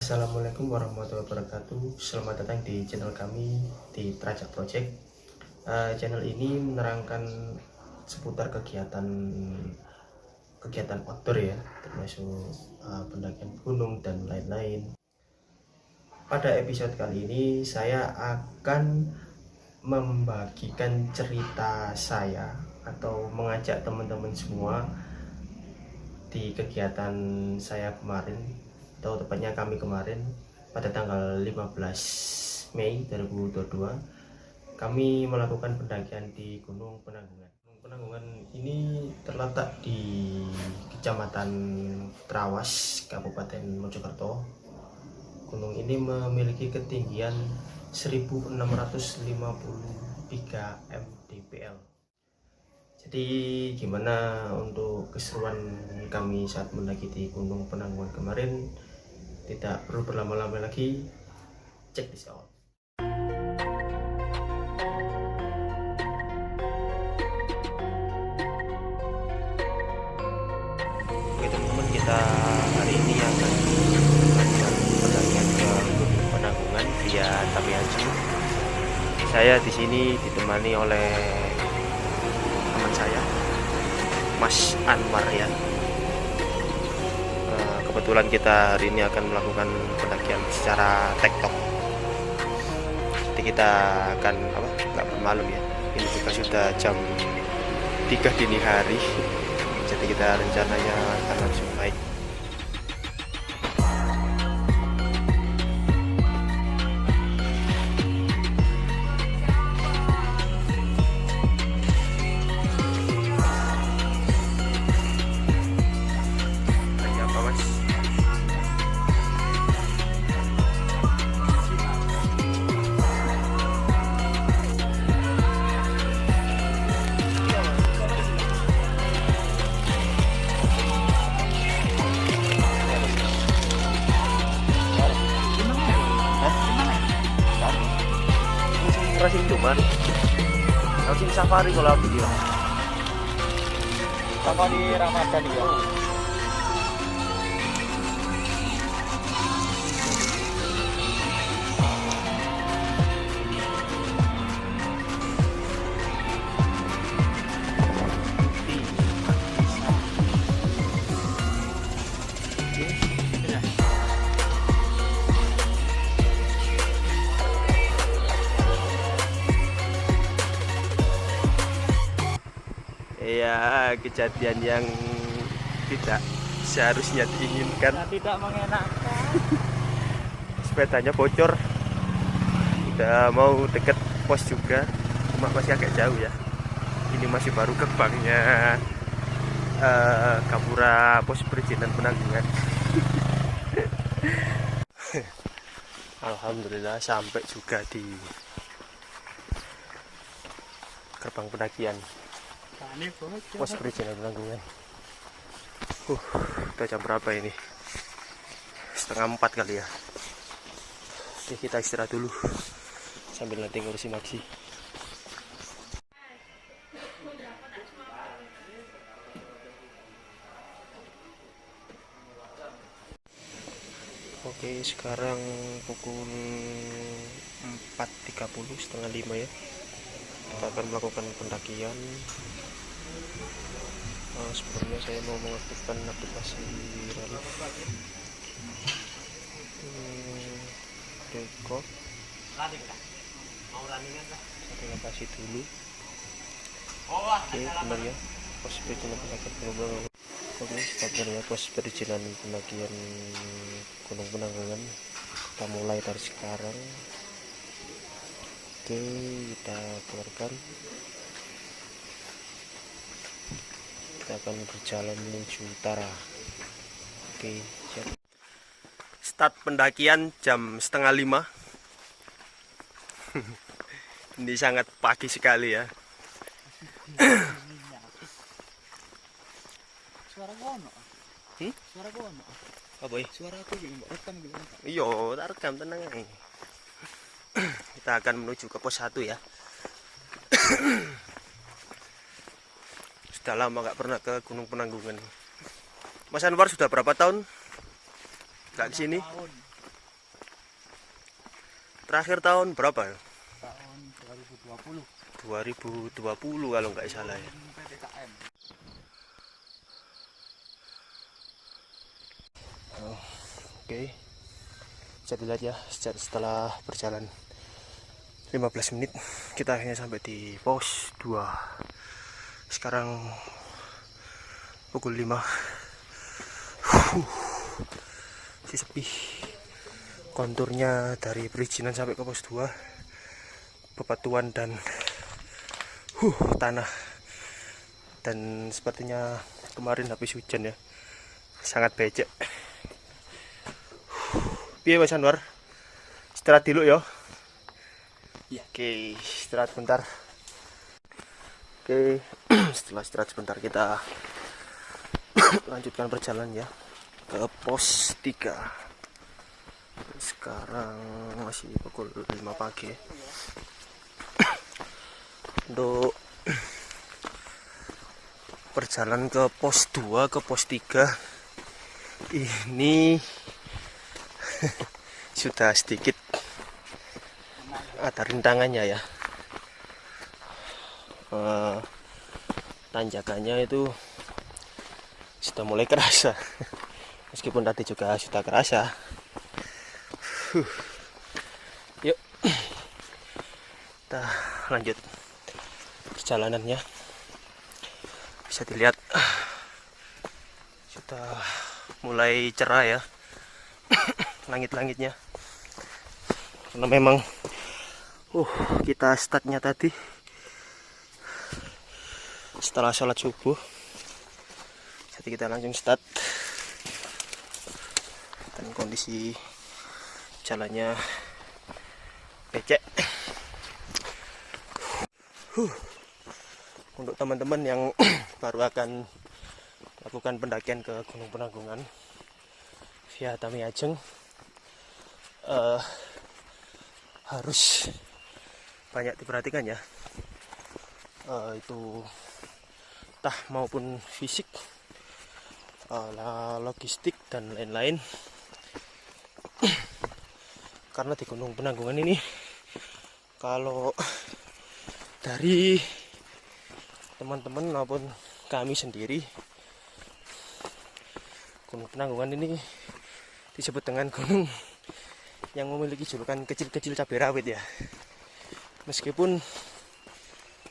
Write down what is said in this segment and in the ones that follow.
Assalamualaikum warahmatullahi wabarakatuh. Selamat datang di channel kami di Trajak Project. Channel ini menerangkan seputar kegiatan outdoor ya, termasuk pendakian gunung dan lain-lain. Pada episode kali ini saya akan membagikan cerita saya atau mengajak teman-teman semua di kegiatan saya kemarin, atau tepatnya kami kemarin pada tanggal 15 Mei 2022 kami melakukan pendakian di Gunung Penanggungan. Gunung Penanggungan ini terletak di Kecamatan Trawas, Kabupaten Mojokerto. Gunung ini memiliki ketinggian 1653 mdpl. Jadi gimana untuk keseruan kami saat mendaki di Gunung Penanggungan kemarin? Tidak perlu berlama-lama lagi, check this out. Oke teman-teman, kita hari ini akan melakukan pendakian ke Gunung Penanggungan via Tapiaju. Saya di sini ditemani oleh teman saya, Mas Anwar ya. Kebetulan kita hari ini akan melakukan pendakian secara tektok. Jadi kita akan nggak bermalam ya. Ini juga sudah jam 3 dini hari. Jadi kita rencananya akan langsung naik. Racing cuman racing safari kalau aku bilang safari Ramadan ya. ya, kejadian yang tidak seharusnya diinginkan. Tidak mengenakan. Sepedanya bocor. Udah mau deket pos juga, cuma masih agak jauh ya. Ini masih baru gerbangnya Gapura Pos Perizinan Penanggungan. Alhamdulillah sampai juga di gerbang pendakian Pos Perizinan Penanggungan. Udah jam berapa ini? 3:30 kali ya. Oke, kita istirahat dulu sambil nanti ngurusin aksi. Oke, sekarang pukul 4.30, 4:30 ya. Kita akan melakukan pendakian. Sebelumnya saya mau mengaktifkan aplikasi relief. Record. Saya kasih dulu. Oke, benar ya. Pos perizinan pendakian. Oke, benar ya. Pos perizinan pendakian Gunung Penanggungan. Kita mulai dari sekarang. Oke, kita keluarkan. Kita akan berjalan menuju utara. Oke, siap. Start pendakian jam 4:30. Ini sangat pagi sekali ya. Suara gono. Suara gono. Apa ya? Suara aku juga rekam gitu. Iya, tak rekam, tenang aja. Kita akan menuju ke pos 1 ya. Sudah lama nggak pernah ke Gunung Penanggungan. Mas Anwar sudah berapa tahun nggak kesini? Terakhir tahun berapa ya? Tahun 2020. 2020 kalau nggak salah ya. PPKM. Oke. Bisa dilihat ya, setelah berjalan 15 menit kita akhirnya sampai di pos 2. Sekarang pukul 5. Masih sepi. Konturnya dari perizinan sampai ke pos 2 bebatuan dan tanah. Dan sepertinya kemarin habis hujan ya. Sangat becek. Piye Mas Anwar? Istirahat dulu ya. Iya. Oke, istirahat bentar. Oke, setelah istirahat sebentar kita lanjutkan perjalanan ya ke pos 3. Sekarang masih pukul 5 pagi. Untuk perjalanan ke pos 2 ke pos 3 ini sudah sedikit ada rintangannya ya. Tanjakannya itu sudah mulai kerasa. Meskipun tadi juga sudah kerasa. Yuk kita lanjut perjalanannya. Bisa dilihat sudah mulai cerah ya langit-langitnya, karena memang kita startnya tadi setelah sholat subuh, jadi kita langsung start dan kondisi jalannya becek. Untuk teman-teman yang baru akan melakukan pendakian ke Gunung Penanggungan via Tamiajeng, harus banyak diperhatikan ya, itu entah maupun fisik, logistik dan lain-lain. Karena di Gunung Penanggungan ini, kalau dari teman-teman maupun kami sendiri, Gunung Penanggungan ini disebut dengan gunung yang memiliki julukan kecil-kecil cabai rawit ya. Meskipun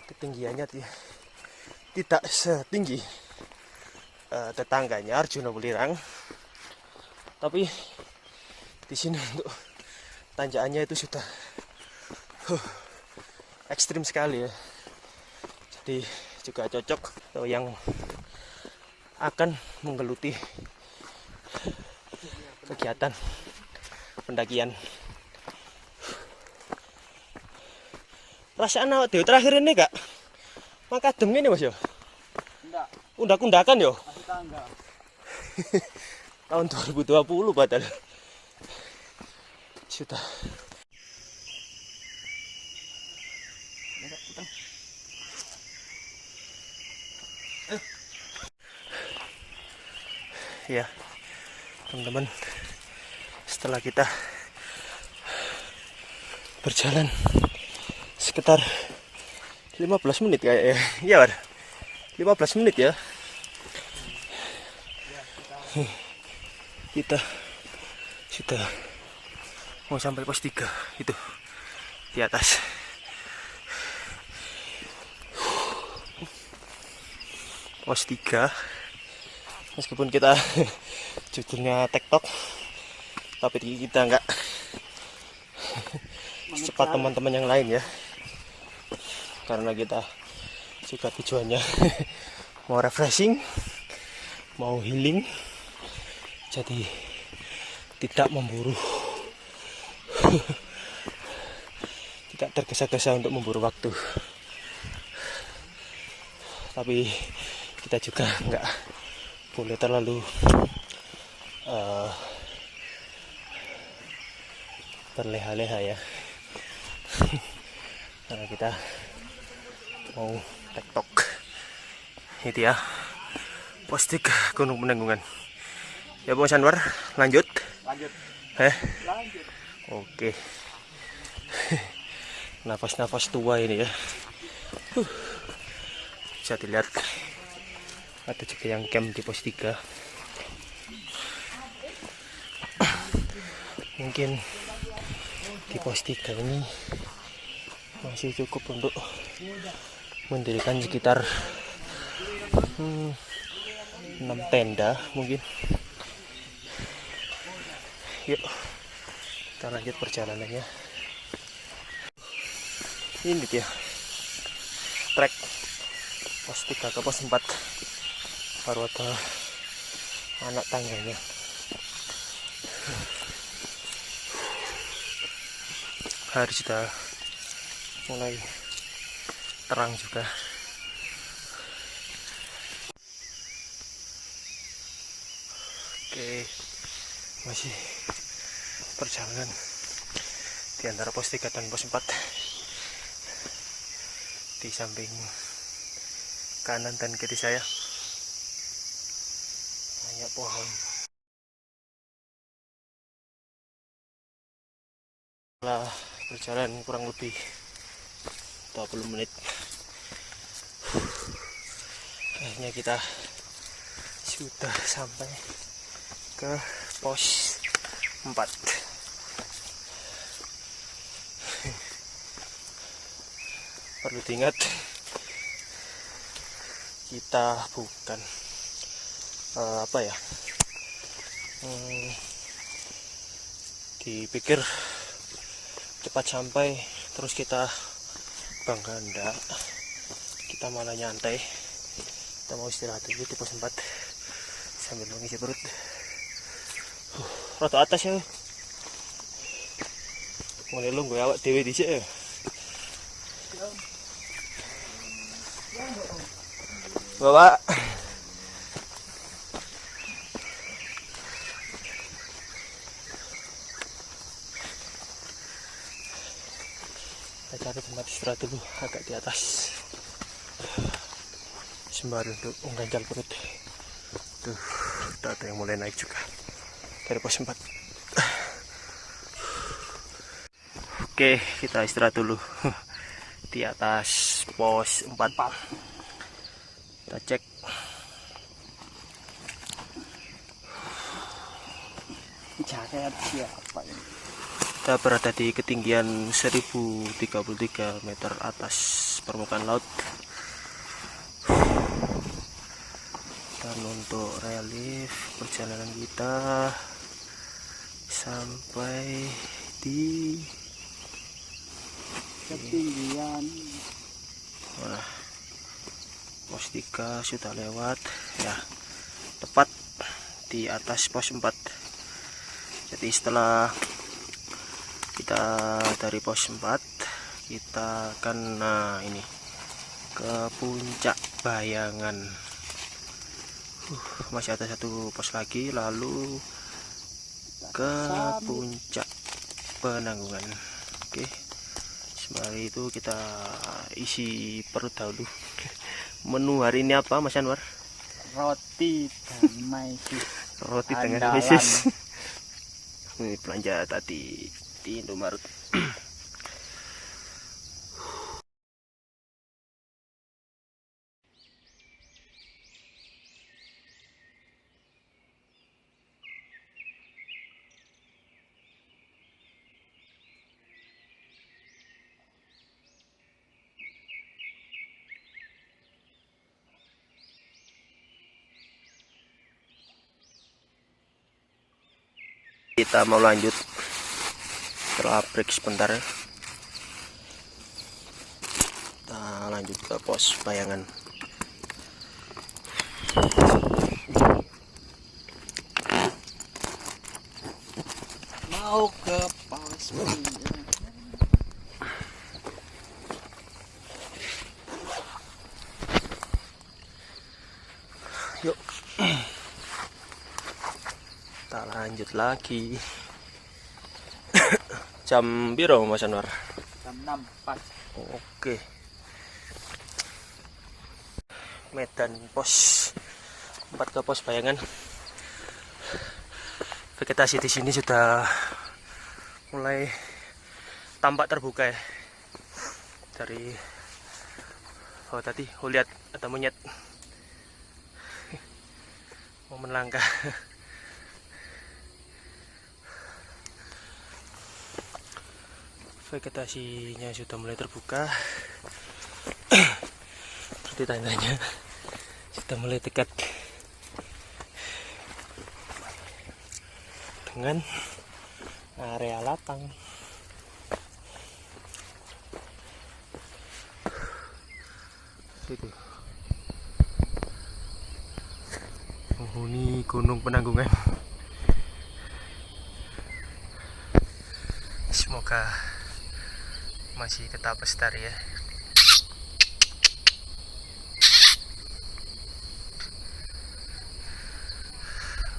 ketinggiannya tidak setinggi tetangganya Arjuna Welirang, tapi di sini untuk tanjakannya itu sudah ekstrim sekali ya. Jadi juga cocok yang akan menggeluti kegiatan pendakian. Perasaan awak dhewe terakhir ini Kak makadem ngene Mas yo. Enggak, Undak-undakan yo. masih tangga. Tahun 2020 padahal. Sudah. Ya, teman-teman, setelah kita berjalan sekitar 15 menit kayak ya. Iya, Bar. 15 menit ya. Kita sudah mau sampai pos 3 itu di atas. Pos 3. Meskipun kita judulnya TikTok, tapi kita enggak secepat teman-teman yang lain ya, karena kita juga tujuannya mau refreshing, mau healing, jadi tidak memburu, tidak tergesa-gesa untuk memburu waktu, tapi kita juga enggak boleh terlalu berleha-leha ya, karena kita mau TikTok. Itu ya, pos 3 Gunung Penanggungan. Ya Bos Anwar, lanjut. Lanjut. Lanjut. Lanjut. Oke. Nafas-nafas tua ini ya. Bisa dilihat ada juga yang camp di pos 3. Mungkin di pos 3 ini masih cukup untuk mendirikan sekitar 6 tenda mungkin. Yuk kita lanjut perjalanannya. Ini dia trek pos 3 ke pos 4, baru ada anak tangganya. Hari sudah mulai terang juga. Oke, masih perjalanan di antara pos 3 dan pos 4. Di samping kanan dan kiri saya banyak pohon. Setelah berjalan kurang lebih 20 menit, akhirnya kita sudah sampai ke pos 4. Perlu diingat, kita bukan dipikir cepat sampai terus kita bangga, enggak. Kita malah nyantai, kita mau istirahat dulu di pos 4 sambil mengisi perut. Rata atas ya, mulai lu gue awak dewe dhisik ya. Bapak, kita cari tempat istirahat dulu agak di atas, sembari untuk mengganjal perut. Tuh, udah ada yang mulai naik juga dari pos 4. Oke, kita istirahat dulu di atas pos 4. Kita cek. Siapa ini? Kita berada di ketinggian 1033 meter atas permukaan laut. Dan untuk relief perjalanan kita sampai di Ketinggian pos 3 sudah lewat ya, tepat di atas pos 4. Jadi setelah kita dari pos 4, kita akan ini ke puncak Bayangan. Masih ada satu pos lagi, lalu ke puncak Penanggungan. Oke, sembari itu kita isi perut dahulu. Menu hari ini apa, Mas Anwar? roti dan maisis. Roti dengan Andalan. mesis. Ini belanja tadi di Indomaret. Kita mau lanjut setelah break sebentar. Kita lanjut ke pos Bayangan. Mau ke pos. Yuk, kita lanjut lagi. Jam biru, Mas Anwar? Jam 6 pas. Oke. Medan pos 4 ke pos Bayangan. Vegetasi di sini sudah mulai tampak terbuka ya. Dari tadi lihat ada monyet mau melangkah. Vegetasinya sudah mulai terbuka. Seperti tandanya sudah mulai dekat dengan area lapang. Itu penghuni Gunung Penanggungan. Semoga masih tetap lestari ya.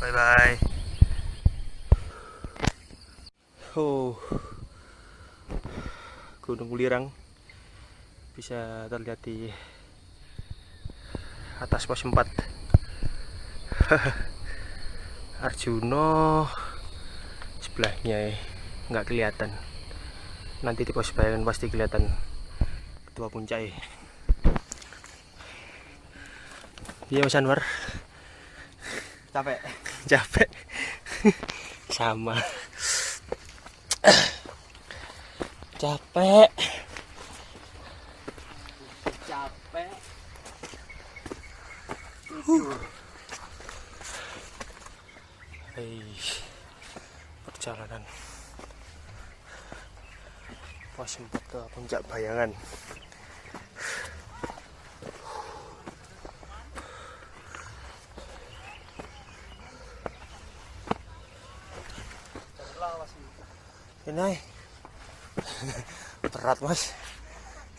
Bye bye. Gunung Ulirang bisa terlihat di atas pos 4. Arjuno sebelahnya nggak kelihatan. Nanti di pos bayangan pasti kelihatan ketua puncak. Iya Mas Anwar. Capek. Capek. Sama. Capek. Capek. Perjalanan pos 4 ke puncak bayangan. Ini berat Mas,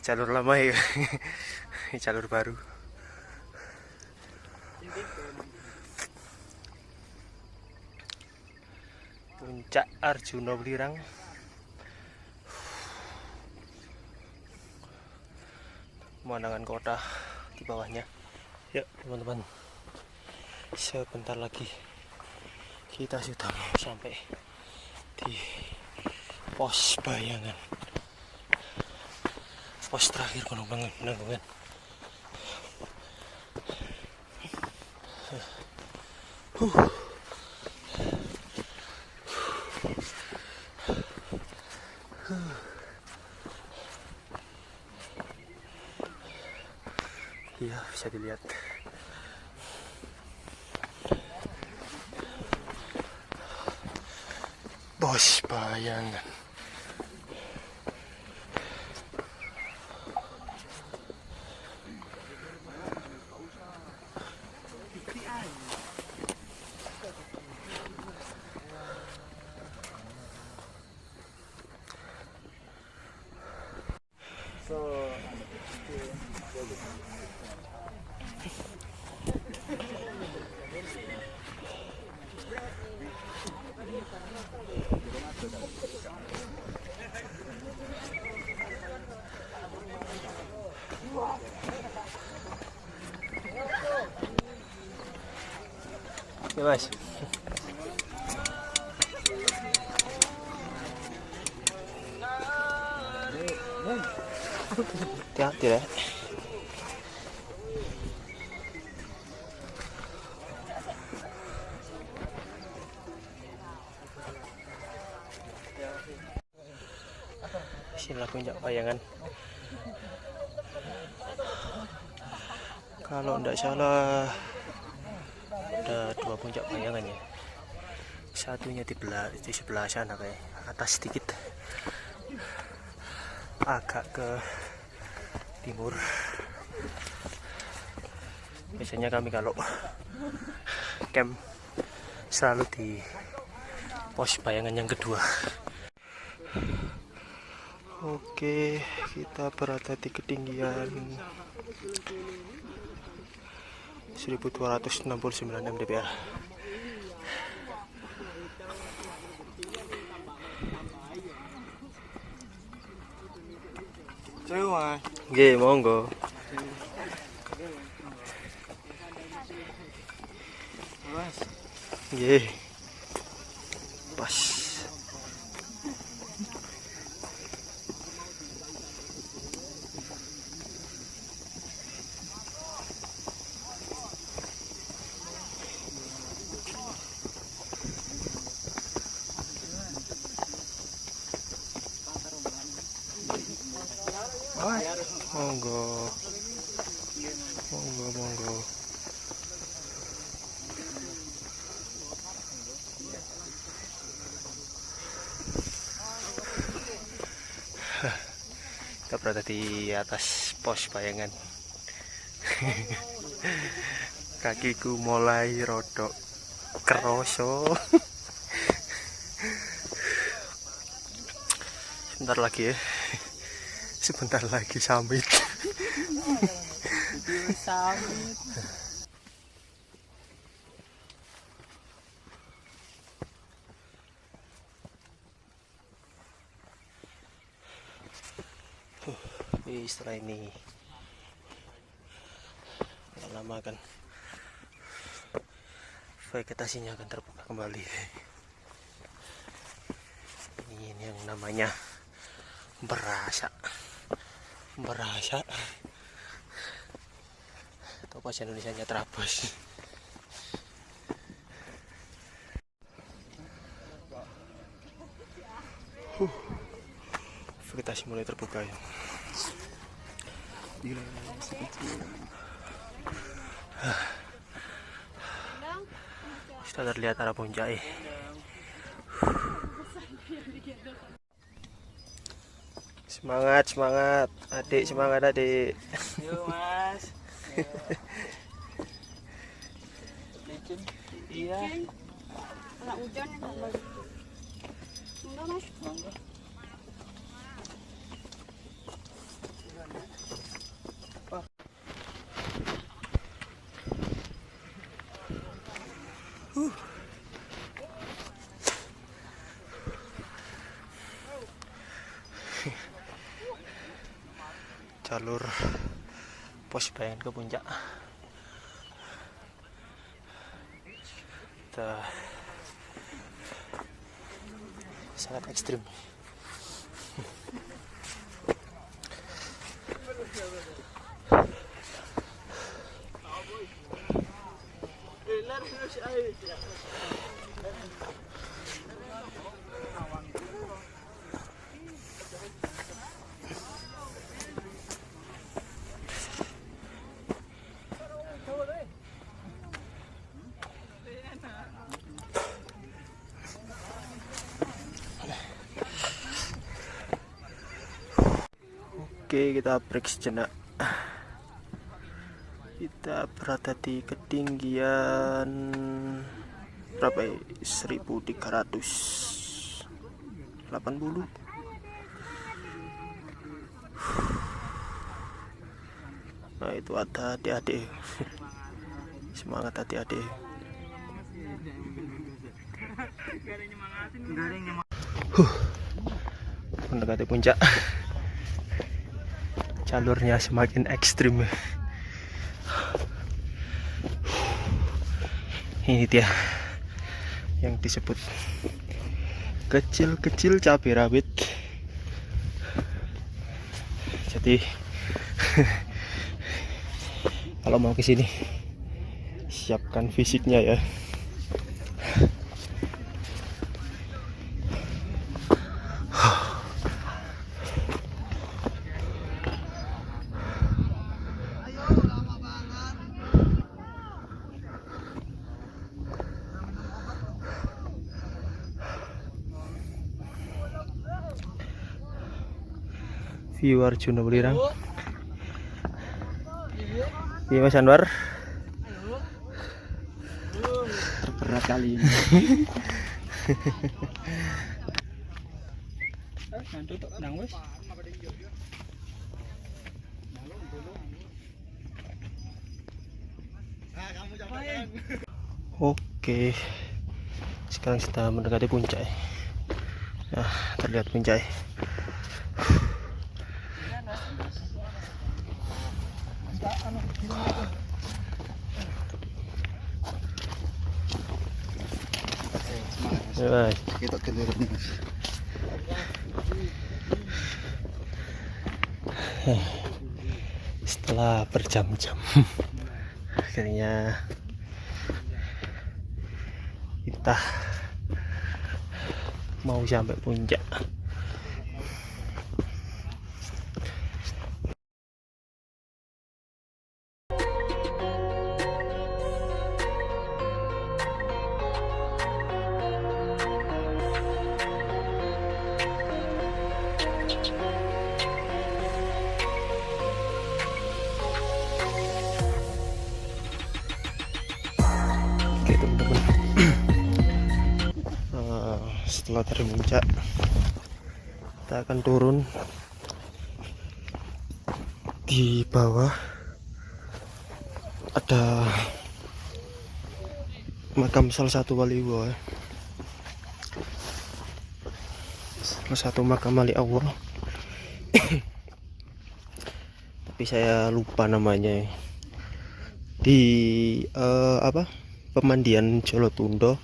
jalur lama ya. Jalur baru. Puncak Arjuno Ulirang. Pemandangan kota di bawahnya. Yuk teman-teman, sebentar lagi kita sudah mau sampai di pos bayangan, pos terakhir Gunung Penanggungan. Iya, bisa dilihat. Pos bayangan. Ya Mas. Hati-hati ya. Sila puncak bayangan. Kalau tidak salah ada 2 puncak bayangan ya. Satunya di sebelah sana kayak atas sedikit, agak ke timur. Biasanya kami kalau camp selalu di pos bayangan yang kedua. Oke, kita berada di ketinggian 1269 mdpl. Nggih, monggo. Nggih. Pas. Monggo. Monggo. Kita berada di atas pos bayangan. Kakiku mulai rodok keroso. Sebentar lagi summit. Setelah ini nggak lama kan vegetasinya akan terbuka kembali. Ini yang namanya berasa atau bahasa Indonesianya terabas. Vegetasi mulai terbuka ya. Sudah terlihat arah puncak. Semangat adik, semangat adik. Yuk mas. Licin. Iya. Anak hujan ya enggak mas. Mangga. Jalur pos bayangan ke puncak. Sangat ekstrim. Oke, kita break sejenak. Kita berada di ketinggian berapa ya? 1380. Nah, itu ada adik-adik. Semangat adik-adik. Mendekati puncak. Jalurnya semakin ekstrim. Ini dia yang disebut kecil-kecil cabai rawit. Jadi kalau mau ke sini siapkan fisiknya ya. View Arjuna Welirang. Iya Mas Anwar. Berat kali ini. Oke, sekarang kita mendekati puncak. Nah, terlihat puncak. Kita kendur nih mas. Setelah berjam-jam akhirnya kita mau sampai puncak. Oke teman-teman, setelah dari puncak kita akan turun di bawah. Ada makam salah satu wali Allah, salah satu makam wali Allah. Tapi saya lupa namanya. Di pemandian Jolotundo,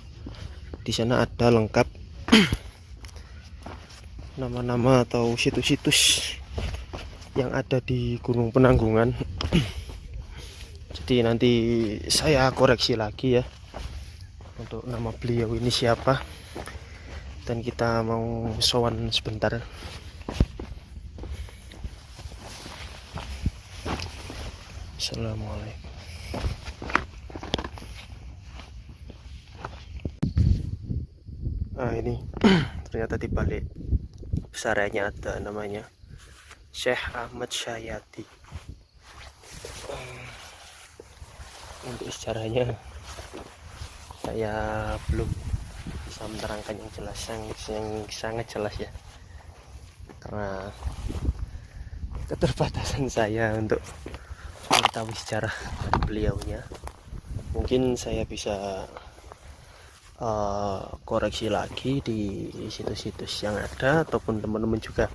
di sana ada lengkap nama-nama atau situs-situs yang ada di Gunung Penanggungan. Jadi nanti saya koreksi lagi ya untuk nama beliau ini siapa, dan kita mau sowan sebentar. Assalamualaikum. Nah ini ternyata di balik besarnya ada namanya Syekh Ahmad Syayati. Untuk sejarahnya saya belum bisa menerangkan yang jelas, yang sangat jelas ya, karena keterbatasan saya untuk mengetahui sejarah beliaunya. Mungkin saya bisa koreksi lagi di situs-situs yang ada, ataupun teman-teman juga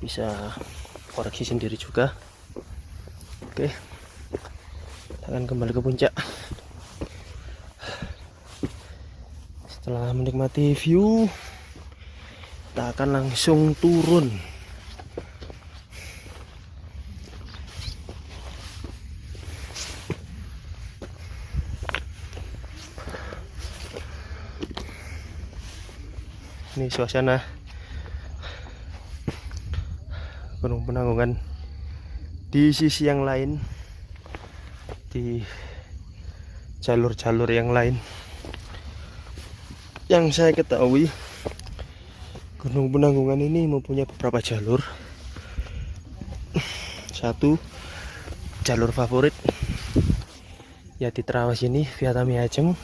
bisa koreksi sendiri juga. Oke, akan kembali ke puncak. Setelah menikmati view, kita akan langsung turun. Ini suasana Gunung Penanggungan di sisi yang lain, di jalur-jalur yang lain. Yang saya ketahui, Gunung Penanggungan ini mempunyai beberapa jalur. Satu jalur favorit ya di terawas ini via Tamiajeng,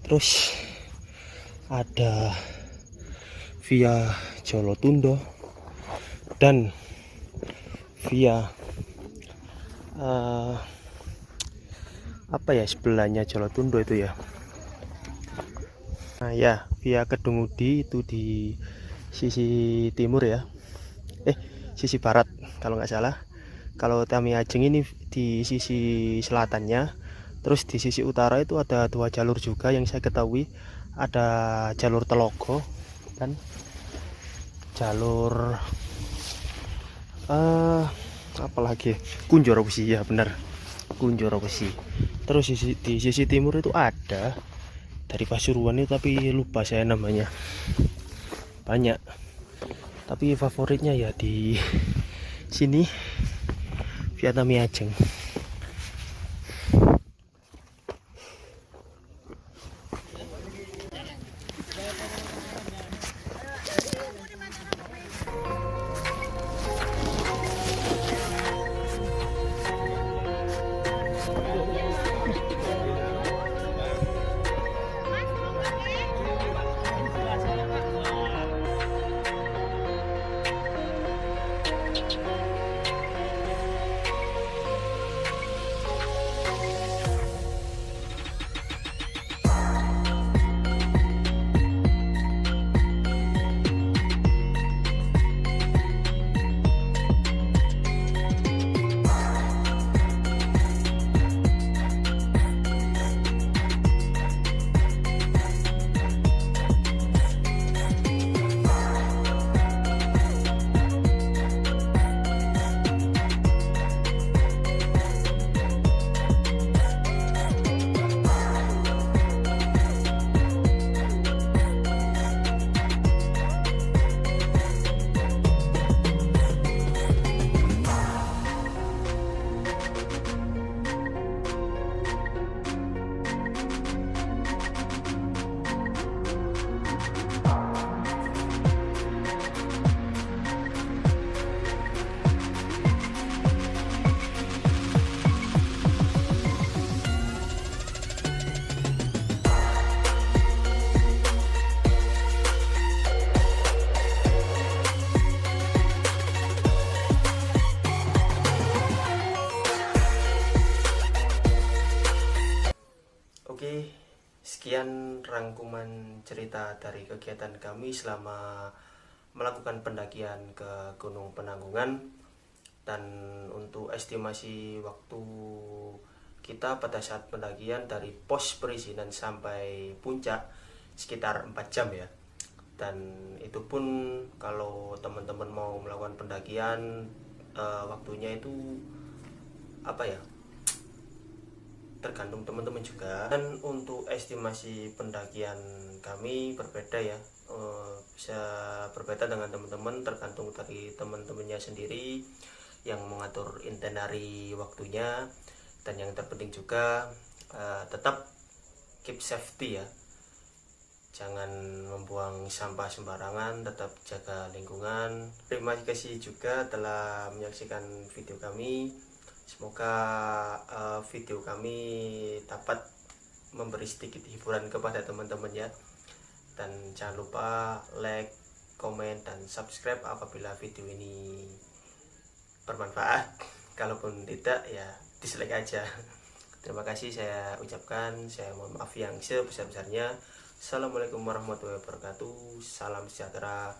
terus ada via Jolotundo, dan via apa ya sebelahnya Jolotundo itu ya. Nah ya, via Kedungudi itu di sisi timur ya, sisi barat kalau nggak salah. Kalau Tamiajeng ini di sisi selatannya. Terus di sisi utara itu ada 2 jalur juga yang saya ketahui. Ada jalur Telogo dan jalur apalagi Kunjoro Besi, ya benar, Kunjoro Besi. Terus di sisi timur itu ada dari Pasuruan itu, tapi lupa saya namanya. Banyak, tapi favoritnya ya di sini via Tamiajeng. rangkuman cerita dari kegiatan kami selama melakukan pendakian ke Gunung Penanggungan. Dan untuk estimasi waktu kita pada saat pendakian dari pos perizinan sampai puncak sekitar 4 jam ya. Dan itu pun kalau teman-teman mau melakukan pendakian waktunya itu apa ya, tergantung teman-teman juga. Dan untuk estimasi pendakian kami berbeda ya, bisa berbeda dengan teman-teman, tergantung dari teman-temannya sendiri yang mengatur itinerary waktunya. Dan yang terpenting juga tetap keep safety ya, jangan membuang sampah sembarangan, tetap jaga lingkungan. Terima kasih juga telah menyaksikan video kami. Semoga video kami dapat memberi sedikit hiburan kepada teman-teman ya. Dan jangan lupa like, komen, dan subscribe apabila video ini bermanfaat. Kalaupun tidak ya dislike aja. Terima kasih saya ucapkan. Saya mohon maaf yang sebesar-besarnya. Assalamualaikum warahmatullahi wabarakatuh. Salam sejahtera.